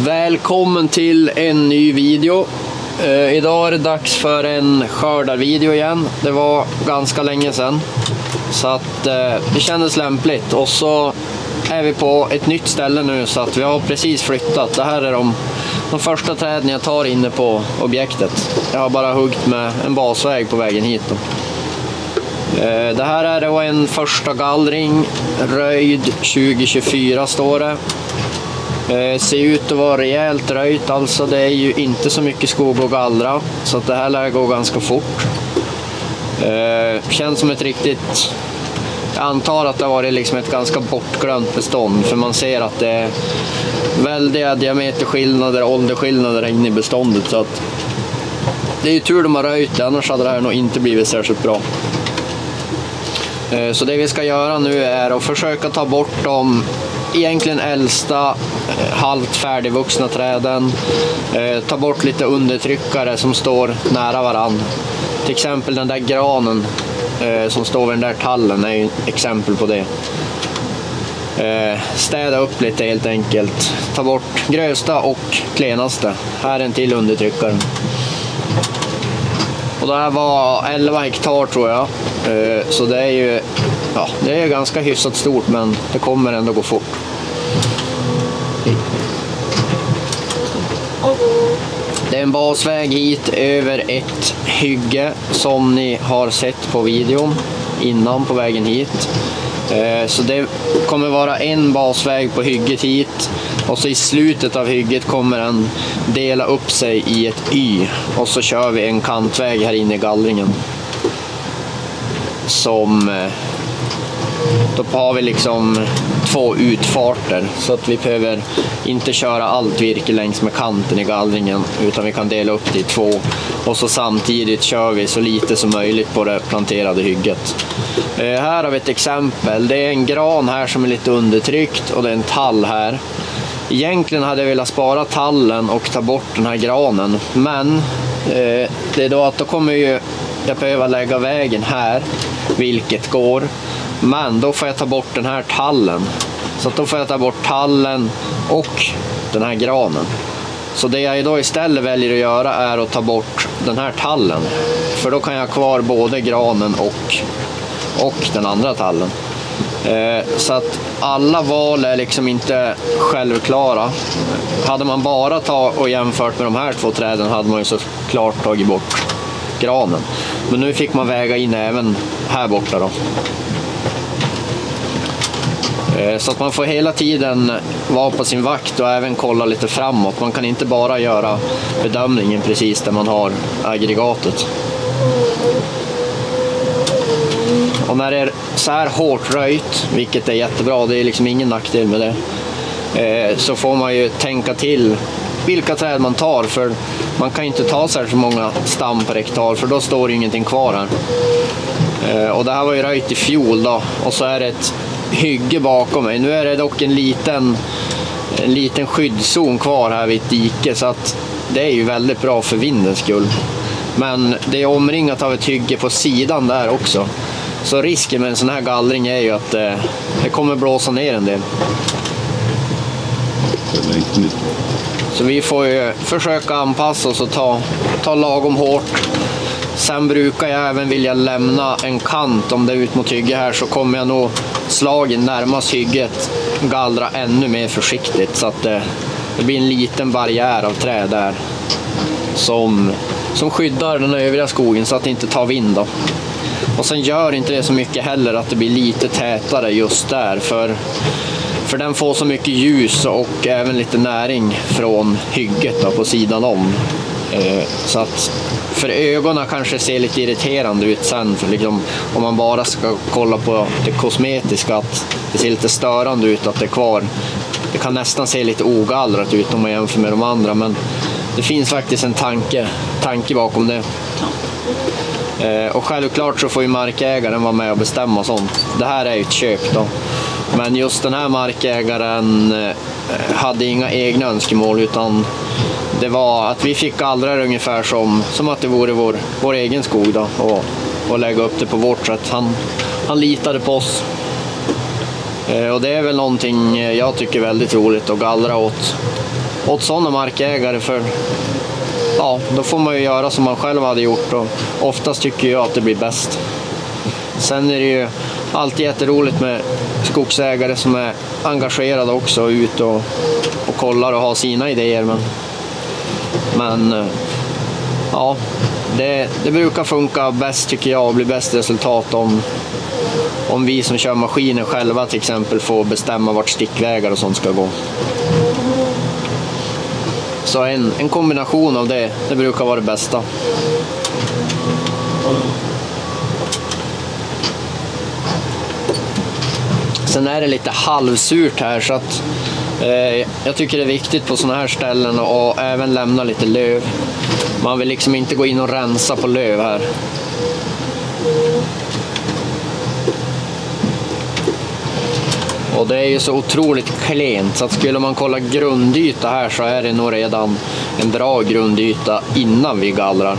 Välkommen till en ny video. Idag är det dags för en skördarvideo igen. Det var ganska länge sedan, så att det kändes lämpligt. Och så är vi på ett nytt ställe nu, så att vi har precis flyttat. Det här är de första träden jag tar inne på objektet. Jag har bara huggt med en basväg på vägen hit då. Det här är då en första gallring, röjd 2024 står det. Ser ut att vara rejält röjt, alltså det är ju inte så mycket skog att gallra, så att det här lär gå ganska fort. Känns som ett riktigt, jag antar att det har varit liksom ett ganska bortglömt bestånd, för man ser att det är väldiga diameterskillnader, ålderskillnader inne i beståndet, så att det är ju tur de har röjt det, annars hade det här nog inte blivit särskilt bra. Så det vi ska göra nu är att försöka ta bort de egentligen äldsta halvt färdigvuxna träden, ta bort lite undertryckare som står nära varann. Till exempel den där granen som står vid den där tallen är ju exempel på det. Städa upp lite helt enkelt, ta bort grövsta och klenaste. Här är en till undertryckare. Och det här var 11 hektar tror jag, så det är ju, ja, det är ganska hyfsat stort, men det kommer ändå gå fort. Det är en basväg hit över ett hygge som ni har sett på videon innan på vägen hit. Så det kommer vara en basväg på hygget hit, och så i slutet av hygget kommer den dela upp sig i ett Y, och så kör vi en kantväg här inne i gallringen. Då har vi liksom två utfarter, så att vi behöver inte köra allt virke längs med kanten i gallringen, utan vi kan dela upp det i två, och så samtidigt kör vi så lite som möjligt på det planterade hygget. Här har vi ett exempel. Det är en gran här som är lite undertryckt, och det är en tall här. Egentligen hade jag velat spara tallen och ta bort den här granen, men det är då att då kommer jag behöva lägga vägen här, vilket går. Men då får jag ta bort den här tallen. Så att då får jag ta bort tallen och den här granen. Så det jag idag istället väljer att göra är att ta bort den här tallen. För då kan jag ha kvar både granen och den andra tallen. Så att alla val är liksom inte självklara. Hade man bara och jämfört med de här två träden hade man ju såklart tagit bort granen. Men nu fick man väga in även här borta då. Så att man får hela tiden vara på sin vakt och även kolla lite framåt. Man kan inte bara göra bedömningen precis där man har aggregatet. Och när det är så här hårt röjt, vilket är jättebra, det är liksom ingen nackdel med det, så får man ju tänka till vilka träd man tar, för man kan inte ta så här så många stam per hektar, för då står det ingenting kvar här. Och det här var ju röjt i fjol då, och så är det ett hygge bakom mig. Nu är det dock en liten skyddszon kvar här vid ett dike, så att det är ju väldigt bra för vindens skull. Men det är omringat av ett hygge på sidan där också. Så risken med en sån här gallring är ju att det kommer blåsa ner en del. Så vi får ju försöka anpassa oss och ta lagom hårt. Sen brukar jag även vilja lämna en kant. Om det är ut mot hygge här, så kommer jag nog slagen närmast hygget gallra ännu mer försiktigt, så att det blir en liten barriär av träd där som skyddar den övriga skogen så att det inte tar vind då. Och sen gör inte det så mycket heller att det blir lite tätare just där, för den får så mycket ljus och även lite näring från hygget då, på sidan om. Så att för ögonen kanske ser lite irriterande ut sen, för liksom, om man bara ska kolla på det kosmetiska, att det ser lite störande ut att det är kvar. Det kan nästan se lite ogallrat ut om man jämför med de andra, men det finns faktiskt en tanke bakom det. Och självklart så får ju markägaren vara med och bestämma sånt. Det här är ju ett köp då. Men just den här markägaren hade inga egna önskemål, utan det var att vi fick gallra ungefär som att det vore vår egen skog då, och lägga upp det på vårt sätt. Han litade på oss. Och det är väl någonting jag tycker är väldigt roligt, att gallra åt sådana markägare, för ja, då får man ju göra som man själv hade gjort, och oftast tycker jag att det blir bäst. Sen är det ju alltid jätteroligt med skogsägare som är engagerade också, ut och kollar och har sina idéer, men ja, det brukar funka bäst tycker jag, och bli bäst resultat om vi som kör maskinen själva till exempel får bestämma vart stickvägar och sånt ska gå. Så en kombination av det brukar vara det bästa. Sen är det lite halvsurt här, så att jag tycker det är viktigt på sådana här ställen att även lämna lite löv. Man vill liksom inte gå in och rensa på löv här. Och det är ju så otroligt klent, så att skulle man kolla grundyta här så är det nog redan en bra grundyta innan vi gallrar.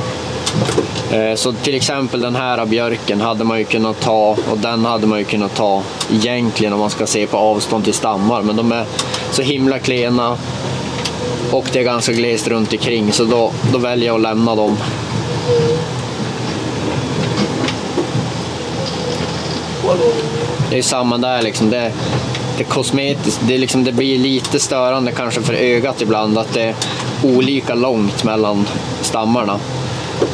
Så till exempel den här björken hade man ju kunnat ta, och den hade man ju kunnat ta egentligen om man ska se på avstånd till stammar, men de är så himla klena och det är ganska glest runt omkring, så då väljer jag att lämna dem. Det är samma där liksom, det är kosmetiskt, det blir lite störande kanske för ögat ibland att det är olika långt mellan stammarna.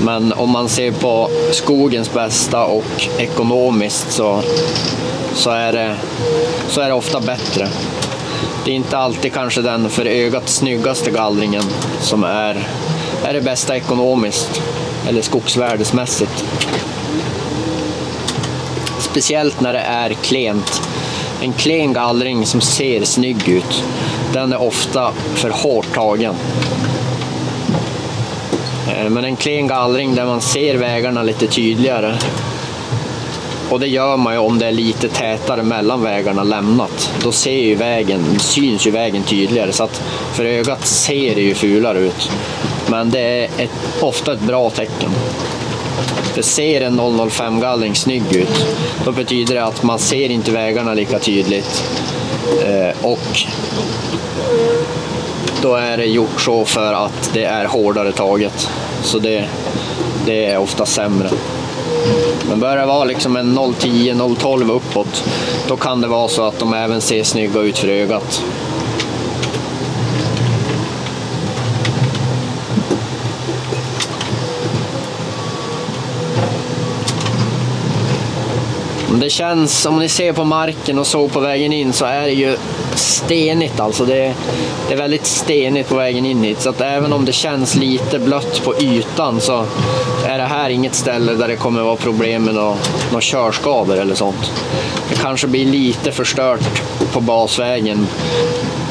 Men om man ser på skogens bästa och ekonomiskt så är det ofta bättre. Det är inte alltid kanske den för ögat snyggaste gallringen som är det bästa ekonomiskt eller skogsvärdesmässigt. Speciellt när det är klent. En klen gallring som ser snygg ut, den är ofta för hårt tagen. Men en klen gallring där man ser vägarna lite tydligare, och det gör man ju om det är lite tätare mellan vägarna lämnat, då syns ju vägen tydligare, så att för ögat ser det ju fulare ut. Men det är ofta ett bra tecken. För ser en 005-gallring snygg ut, då betyder det att man ser inte vägarna lika tydligt, och då är det gjort så för att det är hårdare taget, så det är ofta sämre. Men börjar det vara liksom en 010, 012 uppåt, då kan det vara så att de även ser snygga ut för ögat. Det känns, om ni ser på marken och så på vägen in, så är det ju stenigt, alltså det är väldigt stenigt på vägen in hit, så att även om det känns lite blött på ytan så är det här inget ställe där det kommer vara problem med några körskador eller sånt. Det kanske blir lite förstört på basvägen.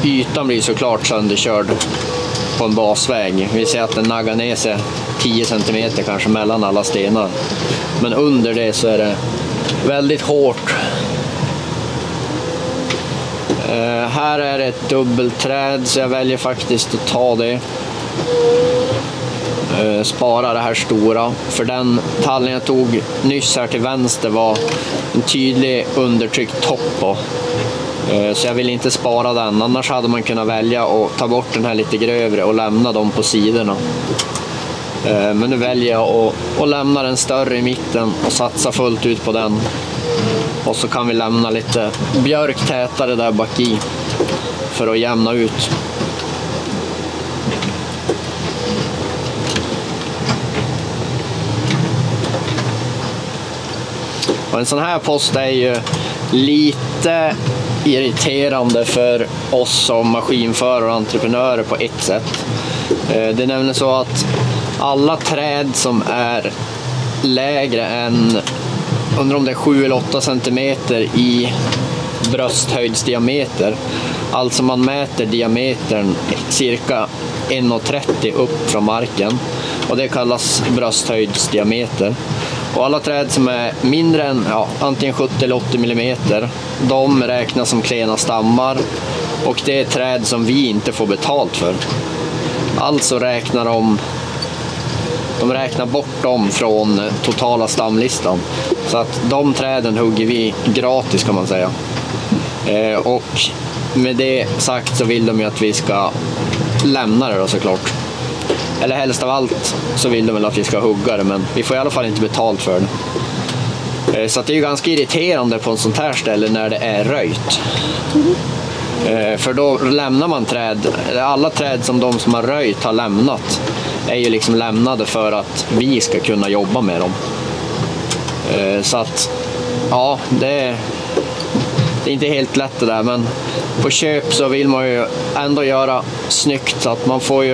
Ytan blir såklart sönderkörd på en basväg. Vi ser att den naggar ner sig 10 cm kanske mellan alla stenar, men under det så är det väldigt hårt. Här är det ett dubbelträd, så jag väljer faktiskt att ta det. Spara det här stora, för den tallen jag tog nyss här till vänster var en tydlig undertryckt topp på. Så jag vill inte spara den, annars hade man kunnat välja att ta bort den här lite grövre och lämna dem på sidorna. Men nu väljer jag att lämna den större i mitten och satsa fullt ut på den. Och så kan vi lämna lite björk tätare där bak i för att jämna ut. Och en sån här post är ju lite irriterande för oss som maskinförare och entreprenörer på ett sätt. Det är nämligen så att alla träd som är lägre än, undrar om det är 7 eller 8 cm i brösthöjdsdiameter, alltså man mäter diametern cirka 1,30 upp från marken, och det kallas brösthöjdsdiameter. Och alla träd som är mindre än antingen 70 eller 80 mm, de räknas som klena stammar, och det är träd som vi inte får betalt för. Alltså räknar de räknar bort dem från totala stamlistan. Så att de träden hugger vi gratis, kan man säga. Och med det sagt så vill de ju att vi ska lämna det då såklart. Eller helst av allt så vill de väl att vi ska hugga det, men vi får i alla fall inte betalt för det. Så att det är ju ganska irriterande på en sånt här ställe när det är röjt. För då lämnar man träd, alla träd som de som har röjt har lämnat är ju liksom lämnade för att vi ska kunna jobba med dem. Så att ja, det är inte helt lätt det där, men på köp så vill man ju ändå göra snyggt, så att man får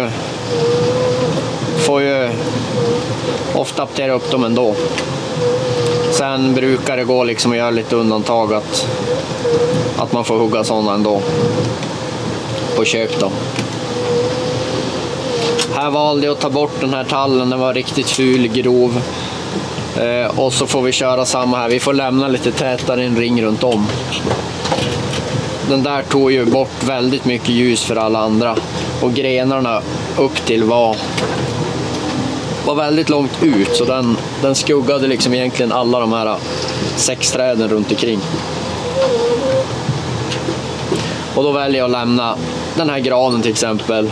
ju ofta aptera upp dem ändå. Sen brukar det gå liksom att göra lite undantag att man får hugga sådana ändå på köp då. Här valde jag att ta bort den här tallen, den var riktigt ful, grov. Och så får vi köra samma här, vi får lämna lite tätare en ring runt om. Den där tog ju bort väldigt mycket ljus för alla andra, och grenarna upp till var väldigt långt ut, så den skuggade liksom egentligen alla de här 6 träden runt omkring. Och då väljer jag att lämna den här granen till exempel.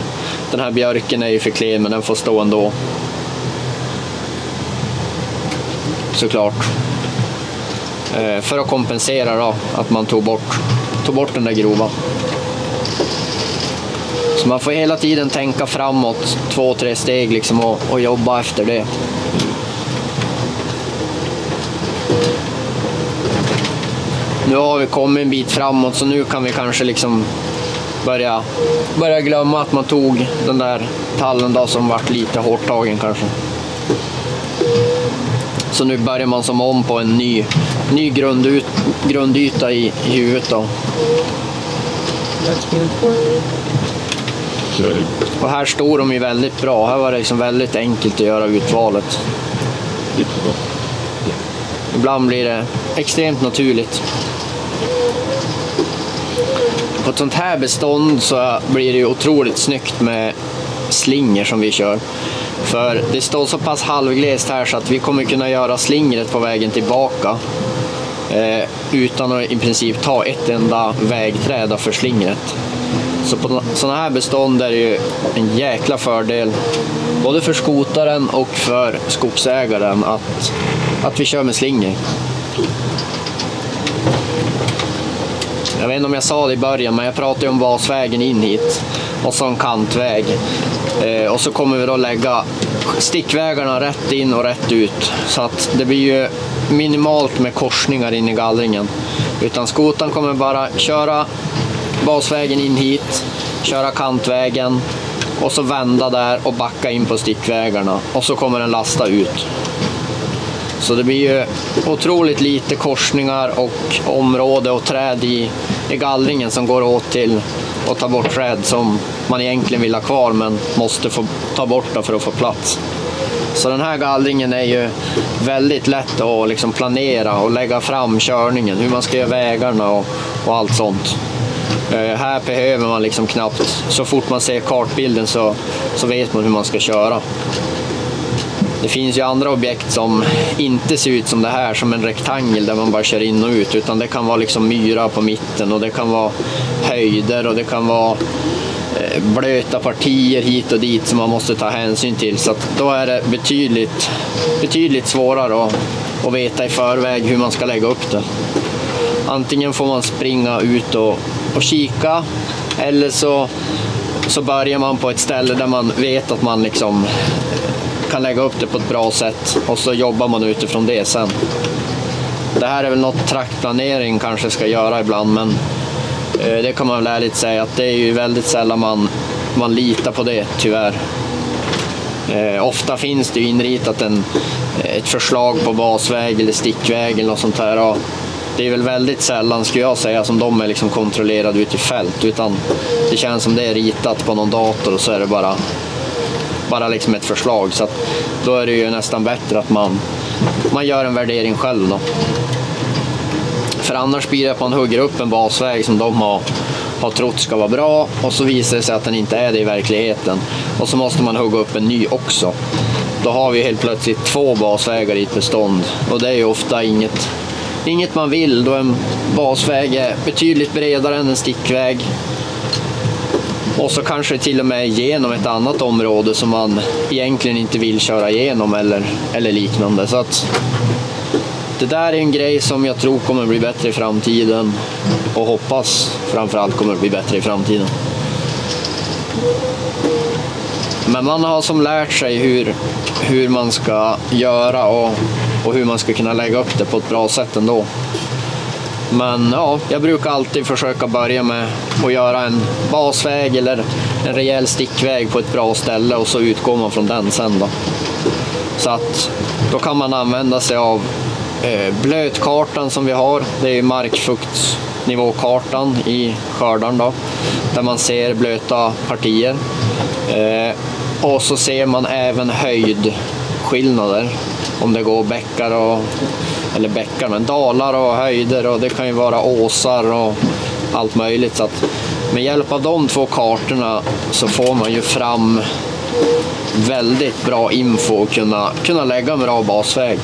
Den här björken är ju för klen, men den får stå ändå. Såklart. För att kompensera då, att man tog bort den där grova. Så man får hela tiden tänka framåt 2-3 steg liksom och jobba efter det. Nu har vi kommit en bit framåt, så nu kan vi kanske liksom börja glömma att man tog den där tallen då som vart lite hårt tagen kanske. Så nu börjar man som om på en ny grundyta i huvudet då. Och här står de ju väldigt bra. Här var det liksom väldigt enkelt att göra utvalet. Ibland blir det extremt naturligt. På ett sånt här bestånd så blir det ju otroligt snyggt med slingor som vi kör. För det står så pass halvglest här så att vi kommer kunna göra slingret på vägen tillbaka utan att i princip ta ett enda vägträd för slingret. Så på sådana här bestånd är det ju en jäkla fördel både för skotaren och för skogsägaren att vi kör med slingor. Jag vet inte om jag sa det i början, men jag pratade ju om basvägen in hit och så en kantväg. Och så kommer vi då lägga stickvägarna rätt in och rätt ut, så att det blir ju minimalt med korsningar in i gallringen. Utan skotan kommer bara köra basvägen in hit, köra kantvägen och så vända där och backa in på stickvägarna, och så kommer den lasta ut. Så det blir ju otroligt lite korsningar och område och träd i gallringen som går åt till att ta bort träd som man egentligen vill ha kvar men måste få ta bort för att få plats. Så den här gallringen är ju väldigt lätt att liksom planera och lägga fram körningen, hur man ska göra vägarna och allt sånt. Här behöver man liksom knappt, så fort man ser kartbilden så vet man hur man ska köra. Det finns ju andra objekt som inte ser ut som det här, som en rektangel där man bara kör in och ut, utan det kan vara liksom myra på mitten, och det kan vara höjder, och det kan vara blöta partier hit och dit som man måste ta hänsyn till. Så att då är det betydligt svårare att veta i förväg hur man ska lägga upp det. Antingen får man springa ut och kika, eller så börjar man på ett ställe där man vet att man liksom kan lägga upp det på ett bra sätt, och så jobbar man utifrån det sen. Det här är väl något traktplanering kanske ska göra ibland, men det kan man väl ärligt säga att det är ju väldigt sällan man litar på det, tyvärr. Ofta finns det ju inritat ett förslag på basväg eller stickväg eller något sånt här, och det är väl väldigt sällan, skulle jag säga, som de är liksom kontrollerade ut i fält, utan det känns som det är ritat på någon dator, och så är det bara liksom ett förslag. Så att då är det ju nästan bättre att man gör en värdering själv då. För annars blir det att man hugger upp en basväg som de har trott ska vara bra, och så visar det sig att den inte är det i verkligheten, och så måste man hugga upp en ny också. Då har vi helt plötsligt 2 basvägar i ett bestånd, och det är ju ofta inget man vill, då en basväg är betydligt bredare än en stickväg. Och så kanske till och med genom ett annat område som man egentligen inte vill köra igenom eller liknande. Så att det där är en grej som jag tror kommer bli bättre i framtiden och hoppas framförallt kommer bli bättre i framtiden. Men man har som lärt sig hur man ska göra och hur man ska kunna lägga upp det på ett bra sätt ändå. Men ja, jag brukar alltid försöka börja med att göra en basväg eller en rejäl stickväg på ett bra ställe och så utgår man från den sen då. Så att då kan man använda sig av blötkartan som vi har. Det är markfuktsnivåkartan i skördan då, där man ser blöta partier. Och så ser man även höjdskillnader, om det går bäckar men dalar och höjder, och det kan ju vara åsar och allt möjligt. Så att med hjälp av de två kartorna så får man ju fram väldigt bra info och kunna lägga en bra basväg.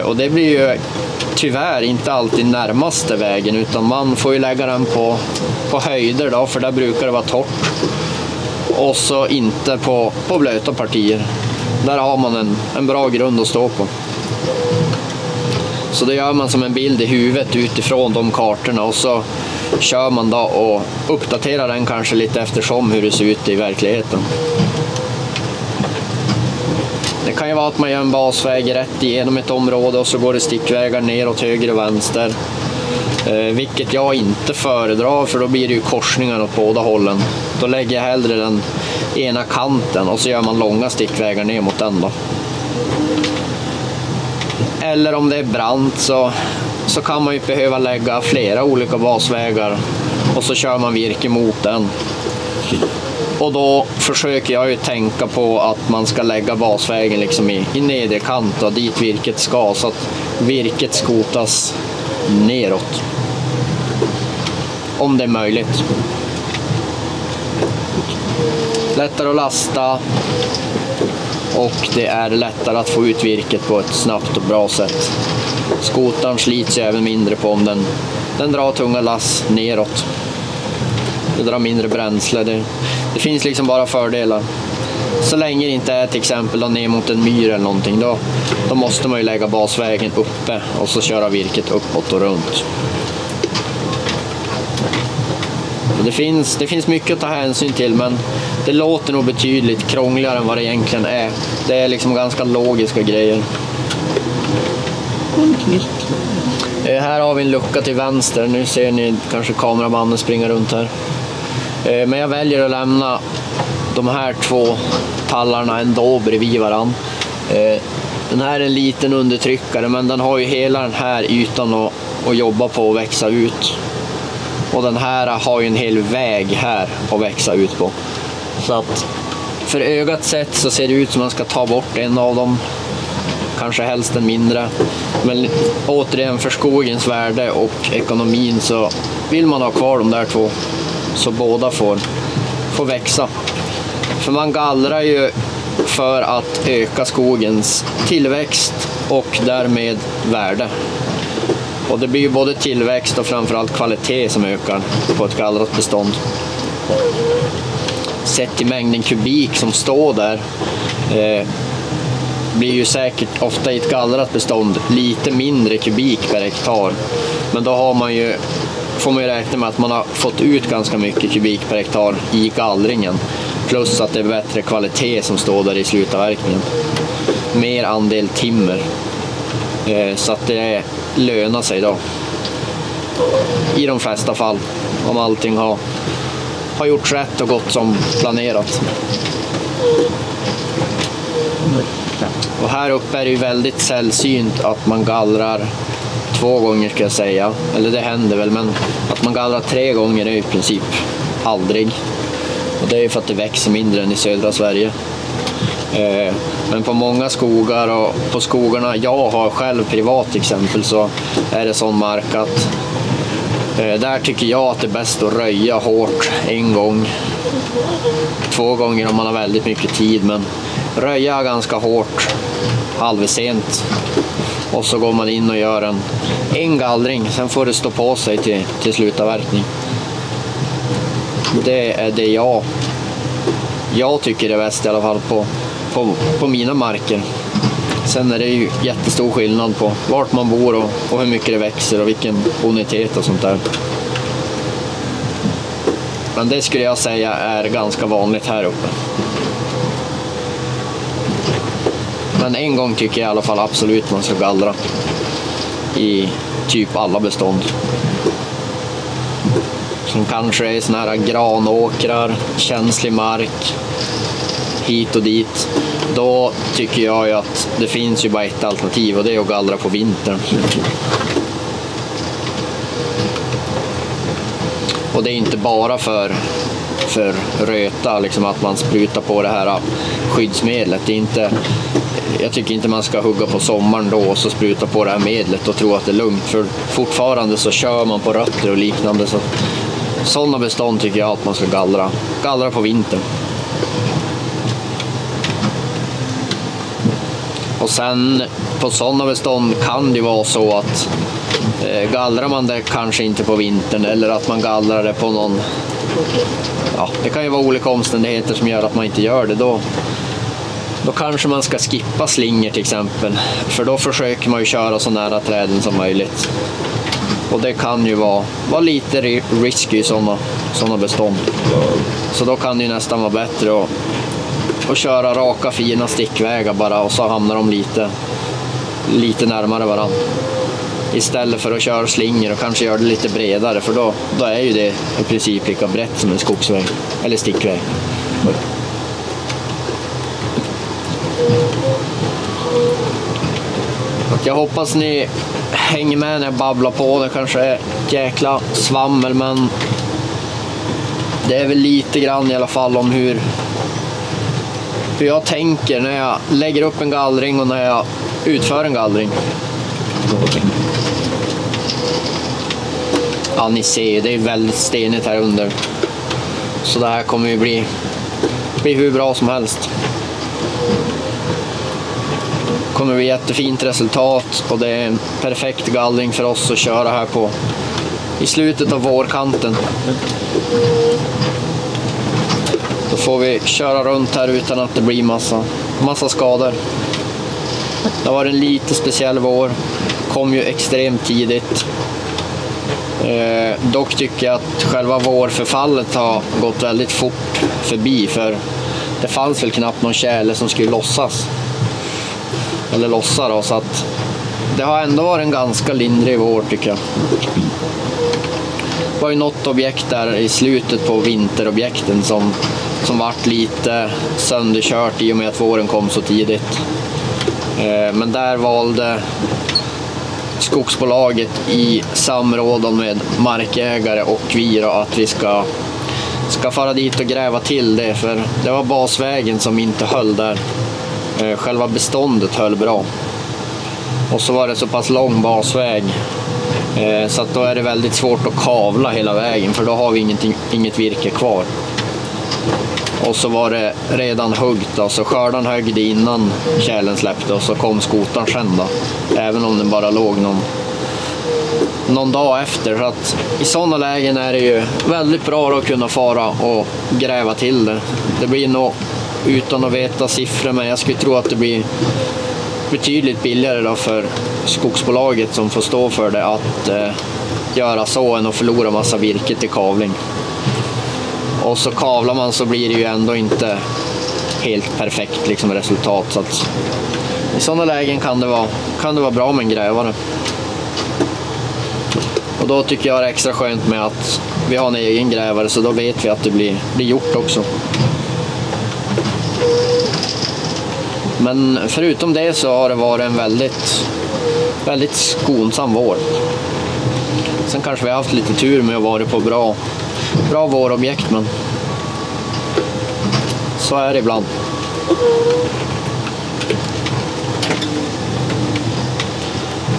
Och det blir ju tyvärr inte alltid närmaste vägen, utan man får ju lägga den på höjder då, för där brukar det vara torrt. Och så inte på blöta partier. Där har man en bra grund att stå på. Så det gör man som en bild i huvudet utifrån de kartorna, och så kör man då och uppdaterar den kanske lite eftersom hur det ser ut i verkligheten. Det kan ju vara att man gör en basväg rätt igenom ett område och så går det stickvägar neråt höger och vänster. Vilket jag inte föredrar, för då blir det ju korsningar åt båda hållen. Då lägger jag hellre den ena kanten och så gör man långa stickvägar ner mot den då. Eller om det är brant så kan man ju behöva lägga flera olika basvägar och så kör man virke mot den. Och då försöker jag ju tänka på att man ska lägga basvägen liksom i nedre kant och dit virket ska, så att virket skotas neråt. Om det är möjligt. Lättare att lasta och det är lättare att få ut virket på ett snabbt och bra sätt. Skotaren slits ju även mindre på om den drar tunga lass neråt. Det drar mindre bränsle. Det finns liksom bara fördelar. Så länge det inte är till exempel ner mot en myr eller någonting, då måste man ju lägga basvägen uppe och så köra virket uppåt och runt. Det finns mycket att ta hänsyn till, men det låter nog betydligt krångligare än vad det egentligen är. Det är liksom ganska logiska grejer. Här har vi en lucka till vänster. Nu ser ni kanske kameramannen springa runt här. Men jag väljer att lämna de här två tallarna ändå bredvid varann. Den här är en liten undertryckare, men den har ju hela den här ytan att jobba på och växa ut. Och den här har ju en hel väg här att växa ut på. Så att för ögat sett så ser det ut som man ska ta bort en av dem. Kanske helst en mindre. Men återigen, för skogens värde och ekonomin så vill man ha kvar de där två. Så båda får växa. För man gallrar ju för att öka skogens tillväxt och därmed värde. Och det blir ju både tillväxt och framförallt kvalitet som ökar på ett gallrat bestånd. Sett till mängden kubik som står där blir ju säkert ofta i ett gallrat bestånd lite mindre kubik per hektar. Men då får man ju räkna med att man har fått ut ganska mycket kubik per hektar i gallringen. Plus att det är bättre kvalitet som står där i slutavverkningen. Mer andel timmer. Så att det lönar sig då. I de flesta fall. Om allting har gjorts rätt och gått som planerat. Och här uppe är det ju väldigt sällsynt att man gallrar 2 gånger, ska jag säga. Eller det händer väl, men att man gallrar 3 gånger är i princip aldrig. Och det är ju för att det växer mindre än i södra Sverige. Men på många skogar och på skogarna jag har själv privat exempel, så är det sån mark att där tycker jag att det är bäst att röja hårt 1 gång. 2 gånger om man har väldigt mycket tid, men röja ganska hårt halvsent. Och så går man in och gör en gallring. Sen får det stå på sig till slutavverkning. Det är det jag tycker är bäst i alla fall på mina marker. Sen är det ju jättestor skillnad på vart man bor och hur mycket det växer och vilken bonitet och sånt där. Men det skulle jag säga är ganska vanligt här uppe. Men en gång tycker jag i alla fall absolut man ska gallra i typ alla bestånd. Som kanske är såna här granåkrar, känslig mark, hit och dit. Då tycker jag ju att det finns ju bara ett alternativ och det är att gallra på vintern. Och det är inte bara för röta liksom att man sprutar på det här skyddsmedlet. Det är inte, jag tycker inte man ska hugga på sommaren då och så spruta på det här medlet och tro att det är lugnt, för fortfarande så kör man på rötter och liknande. Så sådana bestånd tycker jag att man ska gallra på vintern. Och sen på sådana bestånd kan det vara så att gallrar man det kanske inte på vintern, eller att man gallrar det på någon, ja, det kan ju vara olika omständigheter som gör att man inte gör det. Då kanske man ska skippa slingor till exempel, för då försöker man ju köra så nära träden som möjligt. Och det kan ju vara lite risky i sådana bestånd. Så då kan det ju nästan vara bättre att köra raka fina stickvägar bara, och så hamnar de lite närmare varandra. Istället för att köra slingor och kanske göra det lite bredare, för då är ju det i princip lika brett som en skogsväg eller stickväg. Jag hoppas ni hänger med när jag babblar på. Det kanske är ett jäkla svammel, men det är väl lite grann i alla fall om hur jag tänker när jag lägger upp en gallring och när jag utför en gallring. Ja, ni ser ju, det är väldigt stenigt här under. Så det här kommer ju bli hur bra som helst. Det kommer bli jättefint resultat och det är en perfekt gallring för oss att köra här i slutet av vårkanten. Då får vi köra runt här utan att det blir massa skador. Det var en lite speciell vår. Kom ju extremt tidigt. Dock tycker jag att själva vårförfallet har gått väldigt fort förbi, för det fanns väl knappt någon tjäle som skulle lossas. Eller lossa då, så att det har ändå varit en ganska lindrig vår tycker jag. Det var ju något objekt där i slutet på vinterobjekten som vart lite sönderkört i och med att våren kom så tidigt. Men där valde skogsbolaget i samråd med markägare och vi då, att vi ska fara dit och gräva till det, för det var basvägen som inte höll där. Själva beståndet höll bra. Och så var det så pass lång basväg så att då är det väldigt svårt att kavla hela vägen, för då har vi inget virke kvar. Och så var det redan huggt, så skördan högde innan kärlen släppte, och så kom skotaren sen då, även om den bara låg någon dag efter. Så att i sådana lägen är det ju väldigt bra att kunna fara och gräva till det. Det blir nog, utan att veta siffror, men jag skulle tro att det blir betydligt billigare då för skogsbolaget som får stå för det att göra så än att förlora massa virke till kavling. Och så kavlar man så blir det ju ändå inte helt perfekt liksom resultat, så att i sådana lägen kan det vara bra med en grävare. Och då tycker jag det är extra skönt med att vi har en egen grävare, så då vet vi att det blir gjort också. Men förutom det så har det varit en väldigt skonsam vår. Sen kanske vi har haft lite tur med att vara på bra vårobjekt, men så är det ibland.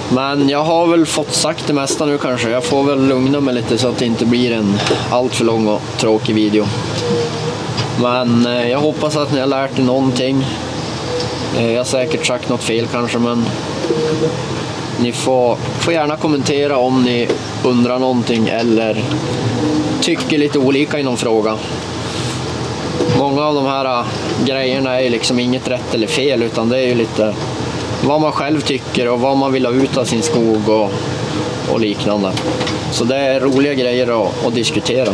Men jag har väl fått sagt det mesta nu kanske. Jag får väl lugna mig lite så att det inte blir en allt för lång och tråkig video. Men jag hoppas att ni har lärt er någonting. Jag har säkert sagt något fel kanske, men ni får gärna kommentera om ni undrar någonting eller tycker lite olika i någon fråga. Många av de här grejerna är ju liksom inget rätt eller fel, utan det är ju lite vad man själv tycker och vad man vill ha ut av sin skog och liknande. Så det är roliga grejer att diskutera.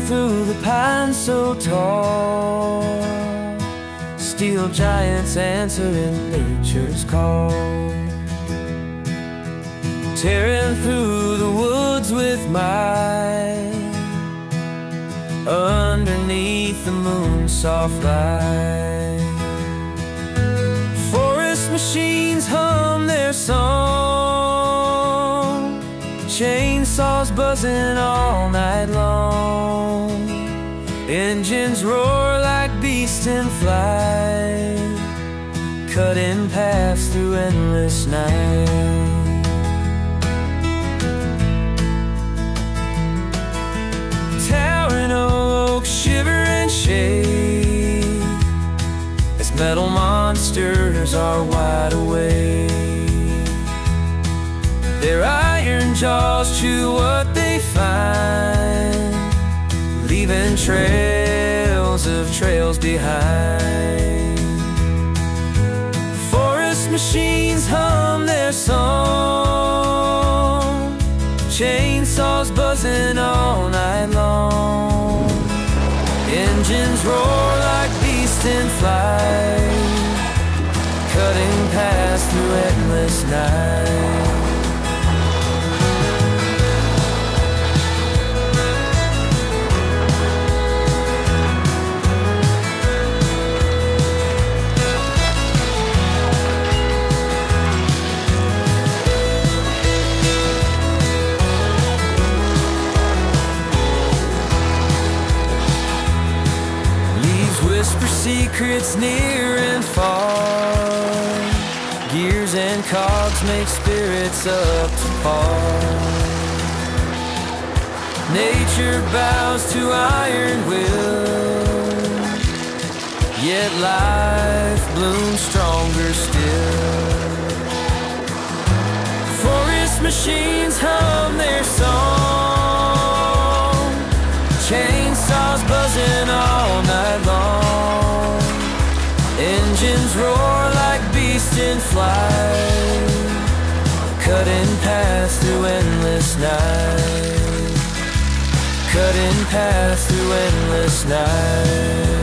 Through the pines so tall, steel giants answering nature's call, tearing through the woods with might, underneath the moon's soft light. Forest machines hum their song, chainsaws buzzing all night long. Engines roar like beasts in flight, cutting paths through endless night. Towering oaks shiver and shake as metal monsters are wide awake. Their iron jaws chew what they find, leaving trails of trails behind. Forest machines hum their song, chainsaws buzzing all night long. Engines roar like beasts in flight, cutting paths through endless night. Whisper secrets near and far, gears and cogs make spirits up to par. Nature bows to iron will, yet life blooms stronger still. Forest machines hum their song, chainsaws buzzing all night long. Engines roar like beasts in flight, cutting paths through endless night, cutting paths through endless night.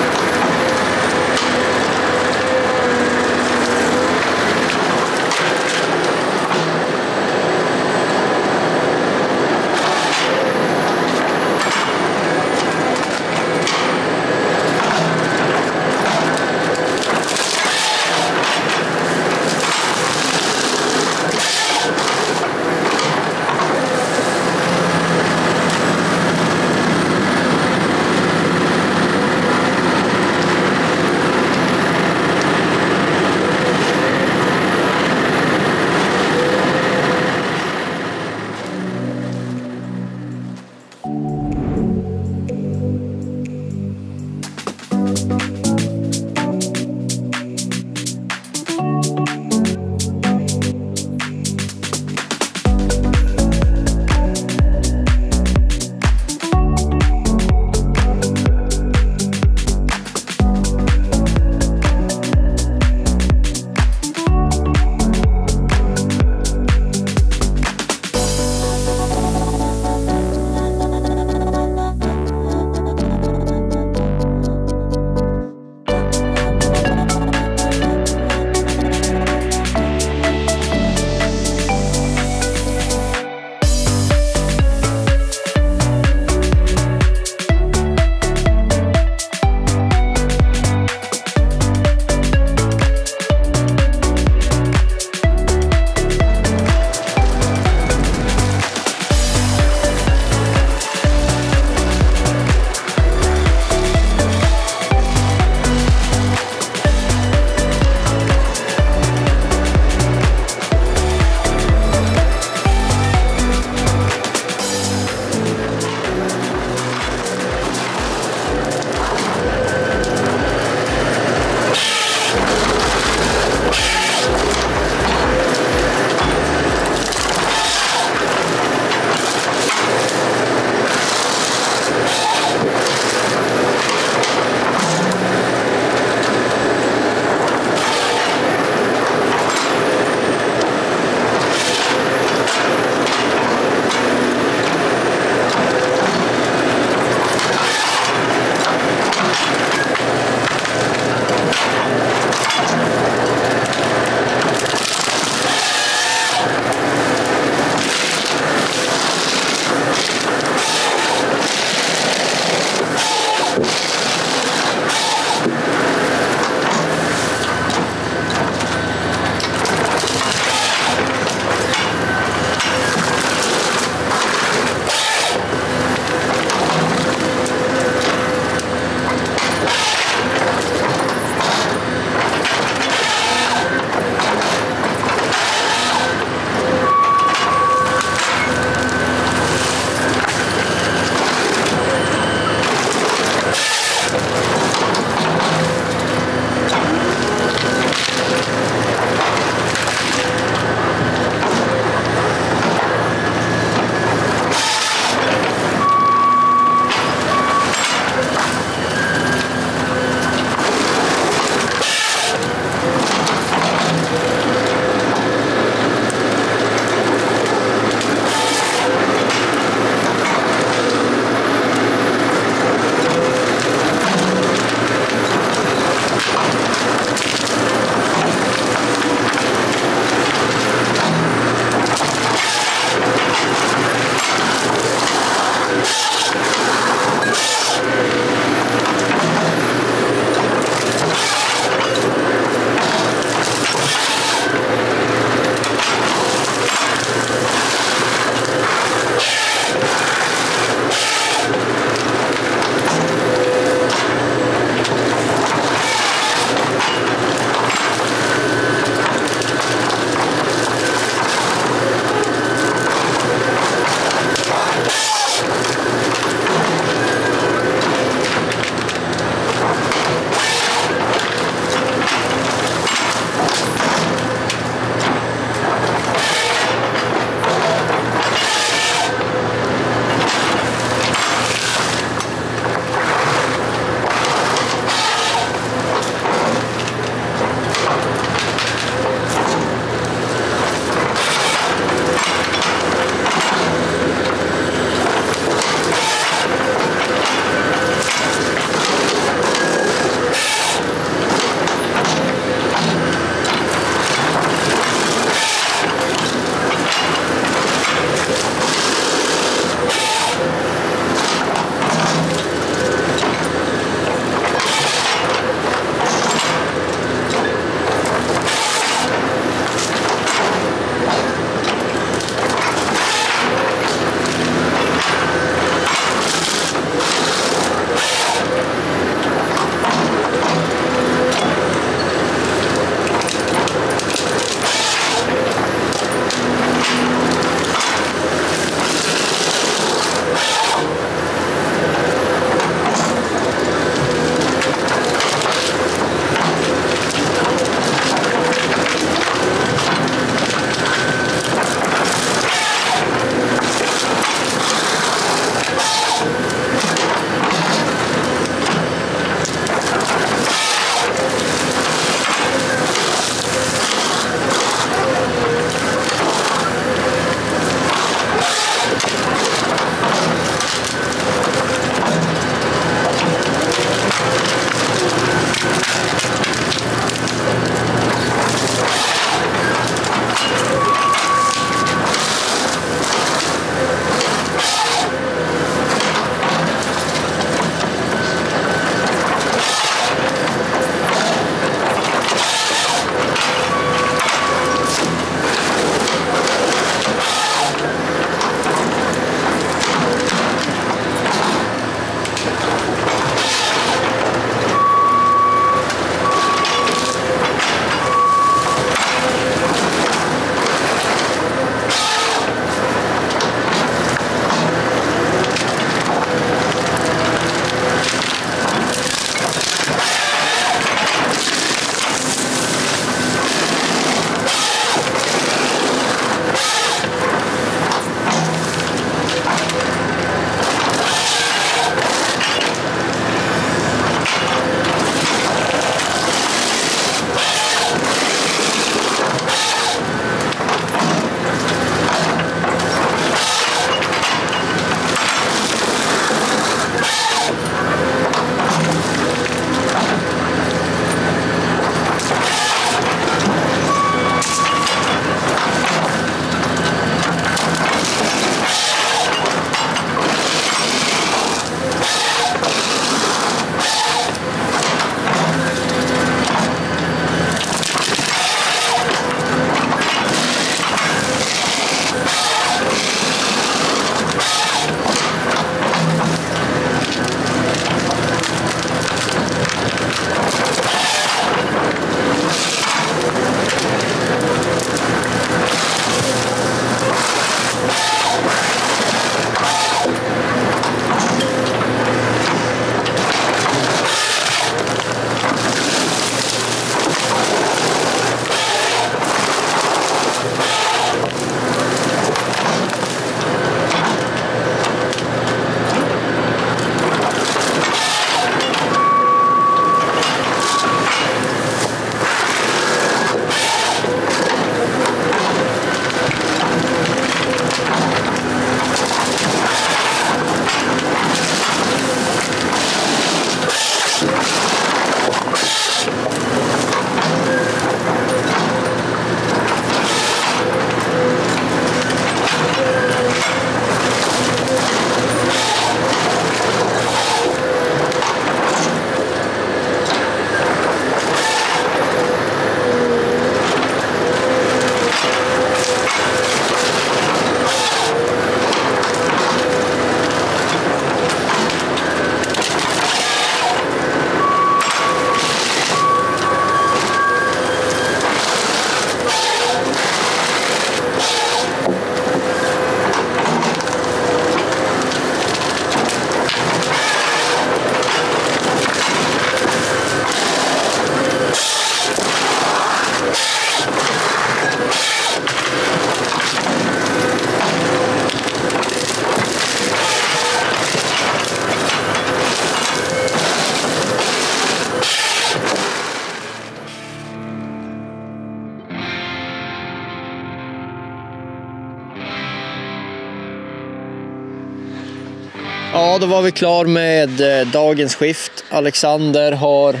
Ja, då var vi klar med dagens skift. Alexander har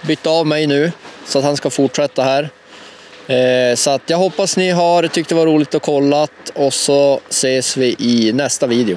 bytt av mig nu så att han ska fortsätta här. Så att jag hoppas ni har tyckt det var roligt att kolla och så ses vi i nästa video.